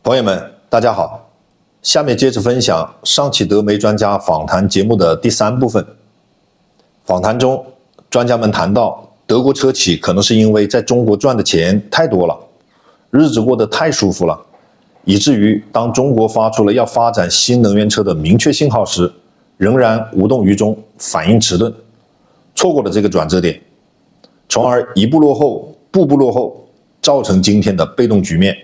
朋友们，大家好，下面接着分享上汽德媒专家访谈节目的第3部分。访谈中，专家们谈到，德国车企可能是因为在中国赚的钱太多了，日子过得太舒服了，以至于当中国发出了要发展新能源车的明确信号时，仍然无动于衷，反应迟钝，错过了这个转折点，从而一步落后，步步落后，造成今天的被动局面。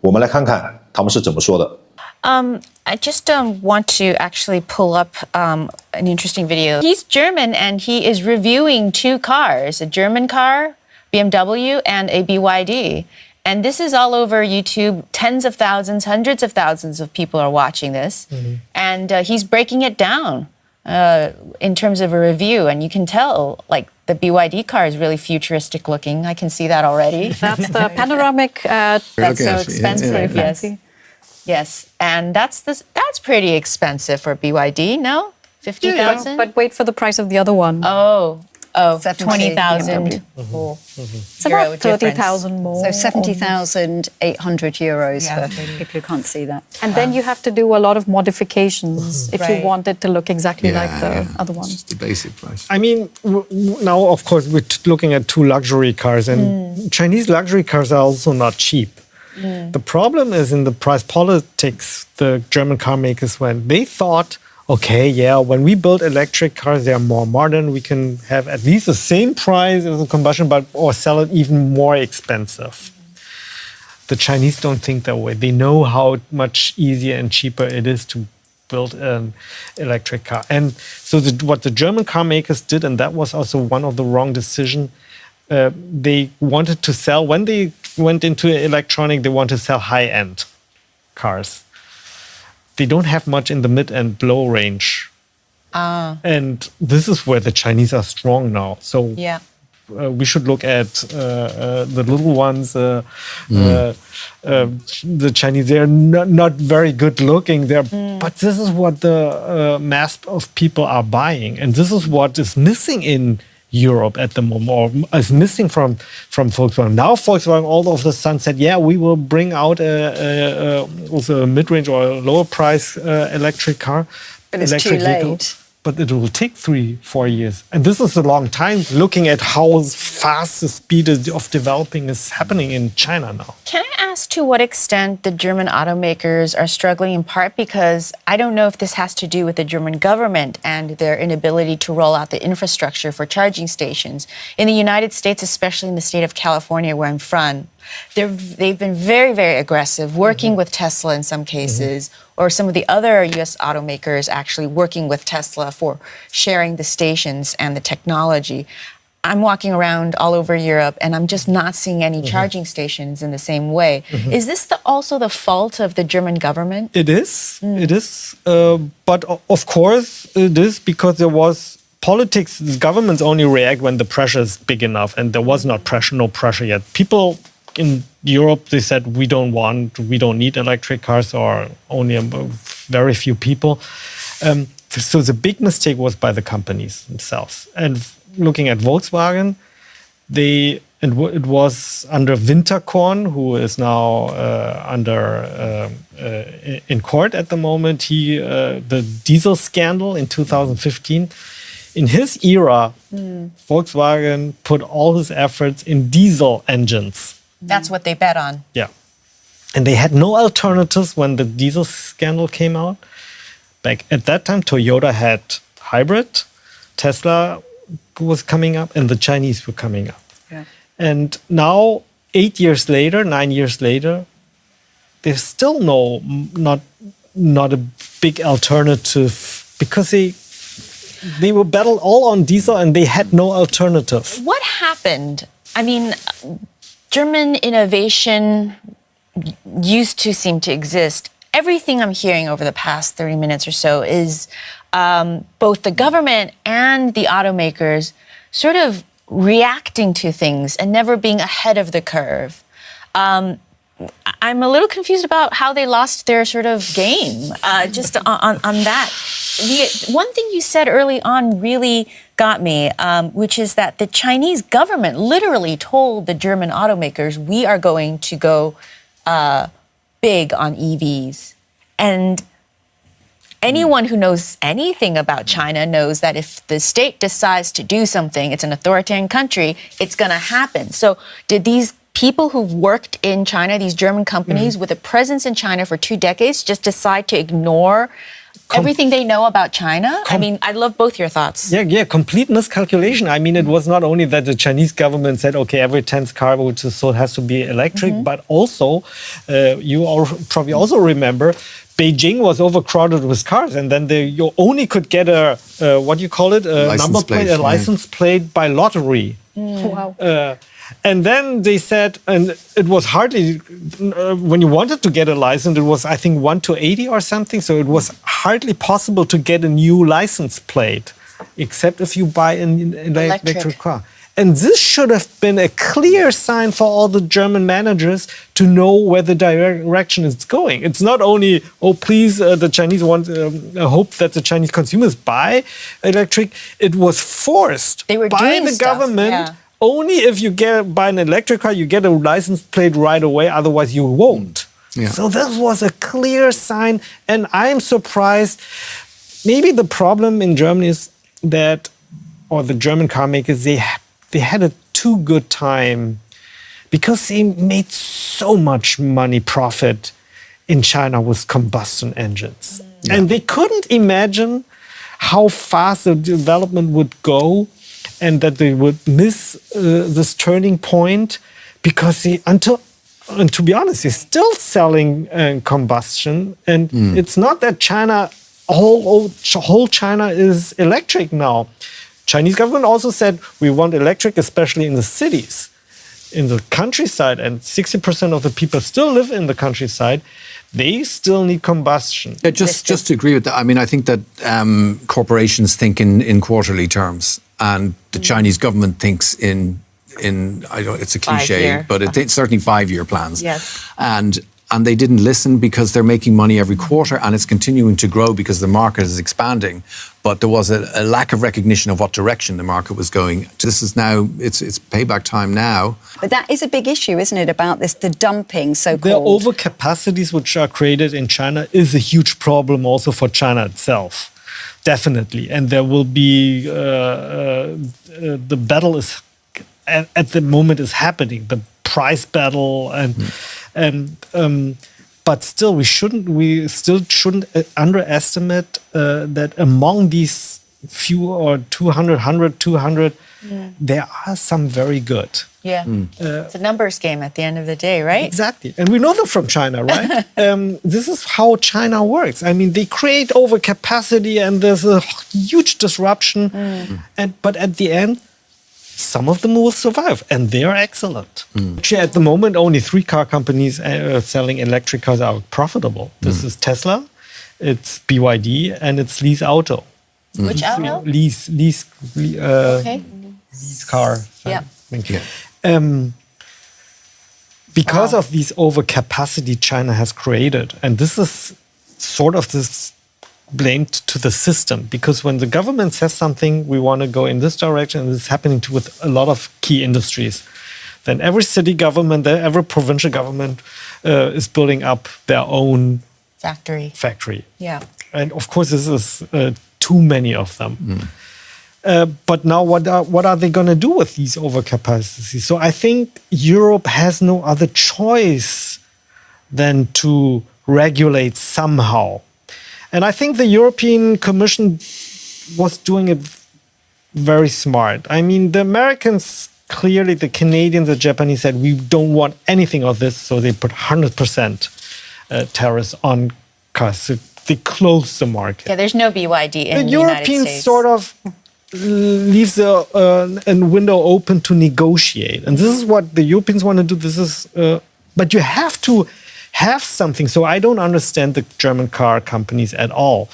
我们来看看他们是怎么说的。I just want to actually pull up an interesting video. He's German and he is reviewing 2 cars, a German car, BMW, and a BYD. And this is all over YouTube. Tens of thousands, hundreds of thousands of people are watching this. Mm-hmm. And he's breaking it down in terms of a review. And you can tell, like, the BYD car is really futuristic looking. I can see that already. That's the panoramic. That's so expensive, yes. Yes, and that's pretty expensive for BYD, no? 50,000? But wait for the price of the other one. Oh, 20,000. It's about 30,000 more. So 70,800 euros for people who can't see that. And then you have to do a lot of modifications if you want it to look exactly like the other one. Just the basic price. I mean, now, of course, we're looking at 2 luxury cars, and Chinese luxury cars are also not cheap. The problem is in the price politics the German car makers went. They thought, okay, when we build electric cars, they are more modern. We can have at least the same price as a combustion, or sell it even more expensive. The Chinese don't think that way. They know how much easier and cheaper it is to build an electric car. And so what the German car makers did, and that was also one of the wrong decisions, they wanted to sell, when they went into electronic, they want to sell high-end cars. They don't have much in the mid and below range. And this is where the Chinese are strong now. So we should look at the little ones. The Chinese, they're not very good looking. But this is what the mass of people are buying. And this is what is missing in Europe at the moment, or is missing from Volkswagen. Now Volkswagen all of a sudden said, we will bring out also a mid-range or a lower price electric car. But it's too late. But it will take 3-4 years. And this is a long time, looking at how fast the speed of developing is happening in China now. Can I ask to what extent the German automakers are struggling, in part because I don't know if this has to do with the German government and their inability to roll out the infrastructure for charging stations. In the United States, especially in the state of California, where I'm from, they've been very, very aggressive, working with Tesla in some cases, or some of the other U.S. automakers actually working with Tesla for sharing the stations and the technology. I'm walking around all over Europe, and I'm just not seeing any charging stations in the same way. Is this also the fault of the German government? It is. It is. But of course, it is because there was politics. The governments only react when the pressure is big enough, and there was no pressure yet. People in Europe, they said, we don't need electric cars, or only very few people. So the big mistake was by the companies themselves. And looking at Volkswagen, it was under Winterkorn, who is now in court at the moment. The diesel scandal in 2015. In his era, Volkswagen put all his efforts in diesel engines. That's what they bet on. Yeah. And they had no alternatives when the diesel scandal came out. Back at that time, Toyota had hybrid, Tesla was coming up, and the Chinese were coming up. Yeah. And now, 9 years later, there's still not a big alternative, because they were battled all on diesel and they had no alternative. What happened? I mean, German innovation used to seem to exist. Everything I'm hearing over the past 30 minutes or so is both the government and the automakers sort of reacting to things and never being ahead of the curve. I'm a little confused about how they lost their sort of game, just on that. One thing you said early on really got me, which is that the Chinese government literally told the German automakers, we are going to go big on EVs. And anyone who knows anything about China knows that if the state decides to do something, it's an authoritarian country, it's going to happen. So did these people who've worked in China, these German companies with a presence in China for 2 decades, just decide to ignore everything they know about China? I mean, I'd love both your thoughts. Yeah, complete miscalculation. I mean, it was not only that the Chinese government said, okay, every 10th car which is sold has to be electric, but also, you all probably also remember, Beijing was overcrowded with cars, and then you only could get a what do you call it? A number plate, a license plate by lottery. Wow. And then they said, and it was hardly, when you wanted to get a license, it was, I think, 1 to 80 or something. So it was hardly possible to get a new license plate, except if you buy an electric car. And this should have been a clear sign for all the German managers to know where the direction is going. It's not only, oh, please, the Chinese want, hope that the Chinese consumers buy electric. It was forced They were by doing the stuff, government. yeah. Only if you buy an electric car, you get a license plate right away. Otherwise, you won't. Yeah. So this was a clear sign. And I'm surprised. Maybe the problem in Germany is that, or the German car makers, they had a too good time because they made so much money profit in China with combustion engines. Yeah. And they couldn't imagine how fast the development would go and that they would miss this turning point because and to be honest, they're still selling combustion. And it's not that China, whole China is electric now. Chinese government also said we want electric, especially in the cities, in the countryside, and 60% of the people still live in the countryside. They still need combustion. Yeah, just to agree with that, I mean, I think that corporations think in quarterly terms, and the Chinese government thinks in I don't, it's a cliche, 5-year. but it's certainly 5-year plans. Yes. And they didn't listen because they're making money every quarter, and it's continuing to grow because the market is expanding. But there was a lack of recognition of what direction the market was going. This is now, it's payback time now. But that is a big issue, isn't it, about the dumping, The so-called? overcapacities which are created in China is a huge problem also for China itself, definitely. And there will be, the battle is, at the moment is happening, the price battle but still, we still shouldn't underestimate that among these few or 200, there are some very good. Yeah. It's a numbers game at the end of the day, right? Exactly. And we know them from China, right? This is how China works. I mean, they create overcapacity and there's a huge disruption. But at the end, some of them will survive, and they are excellent. Actually, at the moment, only 3 car companies selling electric cars are profitable. This is Tesla, it's BYD, and it's Lease Auto. Which auto? Lease Okay. Lease car. Yeah. Thank you. Because of these overcapacity China has created, and this is sort of this blamed to the system, because when the government says something, we want to go in this direction, and this is happening with a lot of key industries, then every city government, every provincial government is building up their own factory. Yeah. And of course, this is too many of them. But now what are they going to do with these overcapacities? So I think Europe has no other choice than to regulate somehow. And I think the European Commission was doing it very smart. I mean, the Americans, clearly the Canadians, the Japanese said, we don't want anything of this. So they put 100% tariffs on cars. So they closed the market. Yeah, there's no BYD in the United Europeans States. sort of leaves a window open to negotiate. And this is what the Europeans want to do. This is, but you have to have something. So I don't understand the German car companies at all.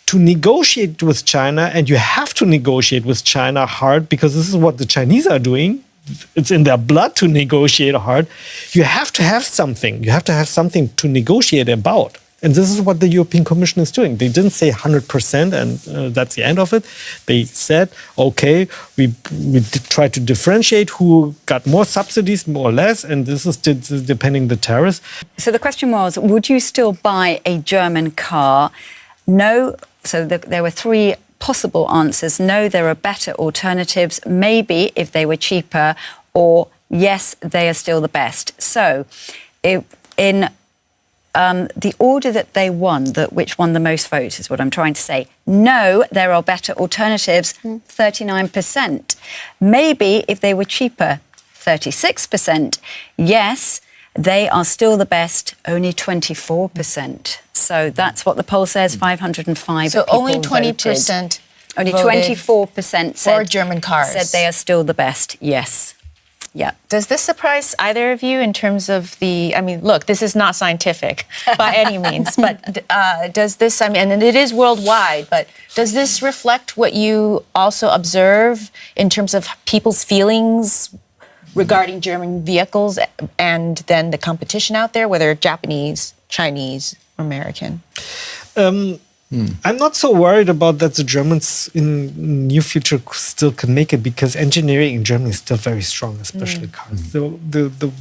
To negotiate with China, and you have to negotiate with China hard because this is what the Chinese are doing. It's in their blood to negotiate hard. You have to have something. You have to have something to negotiate about. And this is what the European Commission is doing. They didn't say 100% and that's the end of it. They said, okay, we try to differentiate who got more subsidies, more or less, and this is depending the tariffs. So the question was, would you still buy a German car? No. So there were three possible answers. No, there are better alternatives. Maybe if they were cheaper, or yes, they are still the best. So in the order that they won, which won the most votes, is what I'm trying to say. No, there are better alternatives, 39%. Maybe if they were cheaper, 36%. Yes, they are still the best, only 24%. So that's what the poll says, 505 So people only 20% voted. Only voted 24% for German cars. said they are still the best, yes. Yeah. Does this surprise either of you in terms of look, this is not scientific by any means, but does this, and it is worldwide, but does this reflect what you also observe in terms of people's feelings regarding German vehicles and then the competition out there, whether Japanese, Chinese, or American? I'm not so worried about that the Germans in near future still can make it, because engineering in Germany is still very strong, especially cars. So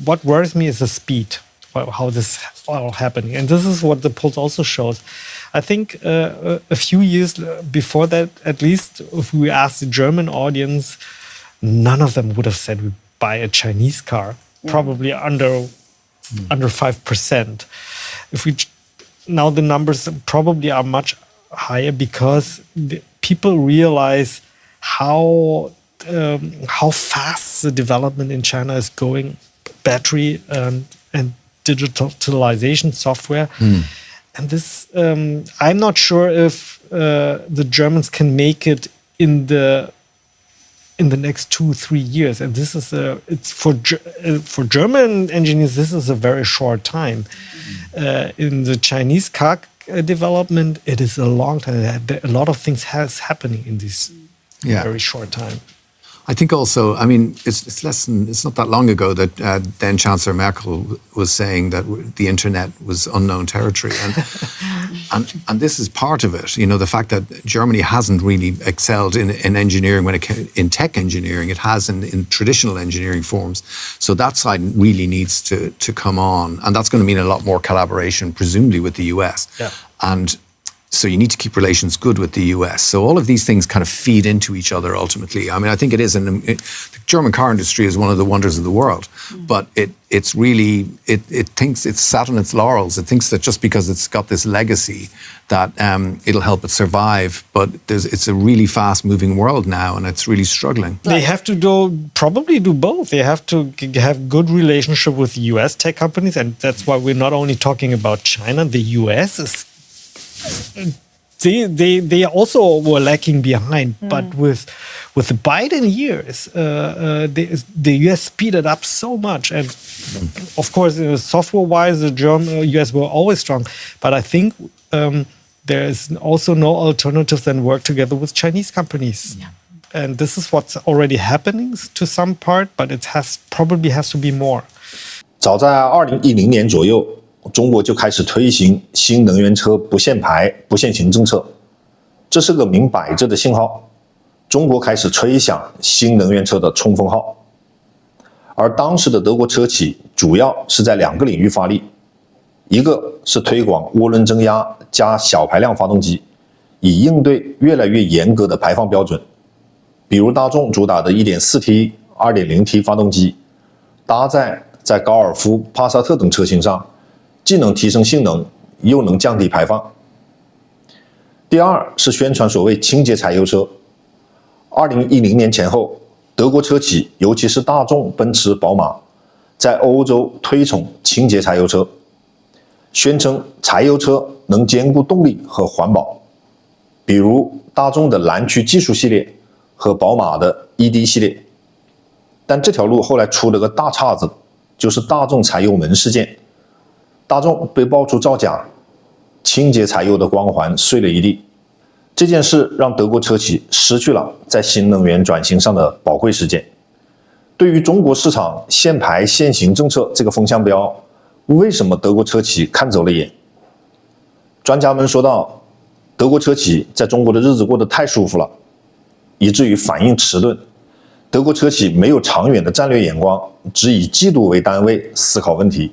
what worries me is the speed, how this is all happening. And this is what the polls also shows. I think a few years before that, at least if we asked the German audience, none of them would have said we buy a Chinese car, probably under 5%. Now the numbers probably are much higher, because people realize how fast the development in China is going, battery and digitalization software. And this, I'm not sure if the Germans can make it in the next 2-3 years, and this is it's for German engineers. This is a very short time. In the Chinese car development, it is a long time. A lot of things has happening in this very short time. I think also, it's not that long ago that then Chancellor Merkel was saying that the internet was unknown territory, and this is part of it. The fact that Germany hasn't really excelled in engineering in tech engineering, it has in traditional engineering forms. So that side really needs to come on, and that's going to mean a lot more collaboration, presumably with the US. Yeah. And so you need to keep relations good with the US. So all of these things kind of feed into each other ultimately. I think it is the German car industry is one of the wonders of the world, but it's really, it thinks it's sat on its laurels. It thinks that just because it's got this legacy that it'll help it survive, but it's a really fast moving world now, and it's really struggling. They have to probably do both. They have to have good relationship with the US tech companies, and that's why we're not only talking about China. The US is they also were lacking behind, but with the Biden years, the US speeded up so much, and of course, software-wise, the US were always strong. But I think there is also no alternative than work together with Chinese companies. Yeah. And this is what's already happening to some part, but it probably has to be more. 早在2010年左右，中国就开始推行新能源车不限牌、不限行政策，这是个明摆着的信号，中国开始吹响新能源车的冲锋号。而当时的德国车企主要是在2个领域发力，一个是推广涡轮增压加小排量发动机，以应对越来越严格的排放标准，比如大众主打的 1.4T、2.0T 发动机，搭载在高尔夫、帕萨特等车型上，既能提升性能，又能降低排放。第二是宣传所谓清洁柴油车。2010年前后，德国车企，尤其是大众、奔驰、宝马，在欧洲推崇清洁柴油车，宣称柴油车能兼顾动力和环保，比如大众的蓝区技术系列和宝马的 ED 系列。但这条路后来出了个大岔子，就是大众柴油门事件。大众被爆出造假，清洁柴油的光环碎了一地。这件事让德国车企失去了在新能源转型上的宝贵时间。对于中国市场限牌限行政策这个风向标，为什么德国车企看走了眼？专家们说到，德国车企在中国的日子过得太舒服了，以至于反应迟钝。德国车企没有长远的战略眼光，只以季度为单位思考问题。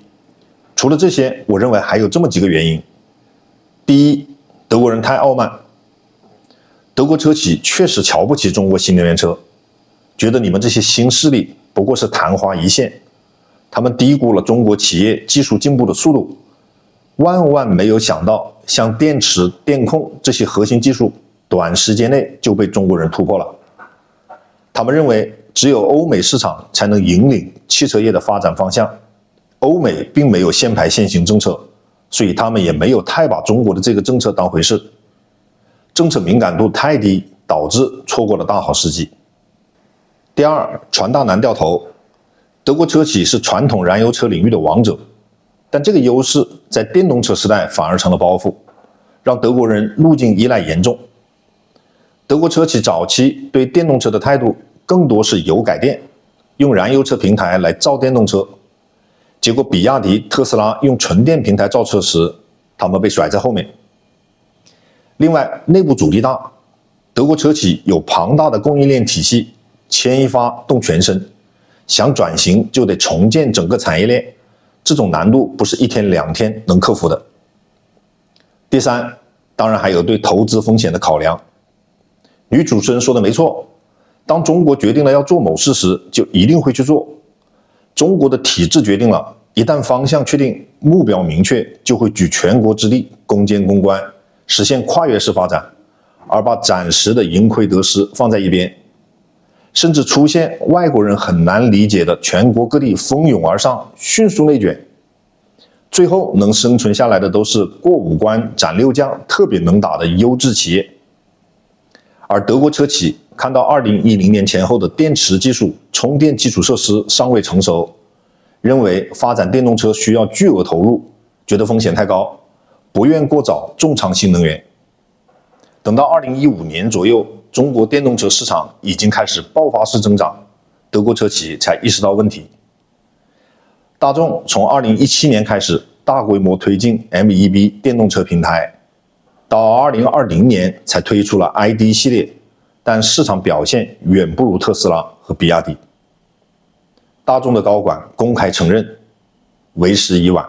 除了这些，我认为还有这么几个原因。第一，德国人太傲慢。德国车企确实瞧不起中国新能源车，觉得你们这些新势力不过是昙花一现。他们低估了中国企业技术进步的速度，万万没有想到，像电池、电控这些核心技术，短时间内就被中国人突破了。他们认为，只有欧美市场才能引领汽车业的发展方向。欧美并没有限牌限行政策，所以他们也没有太把中国的这个政策当回事。政策敏感度太低，导致错过了大好时机。第二，船大难掉头。德国车企是传统燃油车领域的王者，但这个优势在电动车时代反而成了包袱，让德国人路径依赖严重。德国车企早期对电动车的态度更多是油改电，用燃油车平台来造电动车。结果比亚迪、特斯拉用纯电平台造车时，他们被甩在后面。另外，内部阻力大，德国车企有庞大的供应链体系，牵一发动全身，想转型就得重建整个产业链，这种难度不是一天两天能克服的。第三，当然还有对投资风险的考量。女主持人说的没错，当中国决定了要做某事时，就一定会去做。中国的体制决定了，一旦方向确定，目标明确，就会举全国之力攻坚攻关，实现跨越式发展，而把暂时的盈亏得失放在一边，甚至出现外国人很难理解的全国各地蜂拥而上，迅速内卷。最后能生存下来的都是过5关斩6将，特别能打的优质企业。而德国车企看到2010年前后的电池技术、充电基础设施尚未成熟，认为发展电动车需要巨额投入，觉得风险太高，不愿过早重仓新能源。等到2015年左右，中国电动车市场已经开始爆发式增长，德国车企才意识到问题。大众从2017年开始大规模推进 MEB 电动车平台，到2020年才推出了 ID 系列，但市场表现远不如特斯拉和比亚迪。大众的高管公开承认，为时已晚。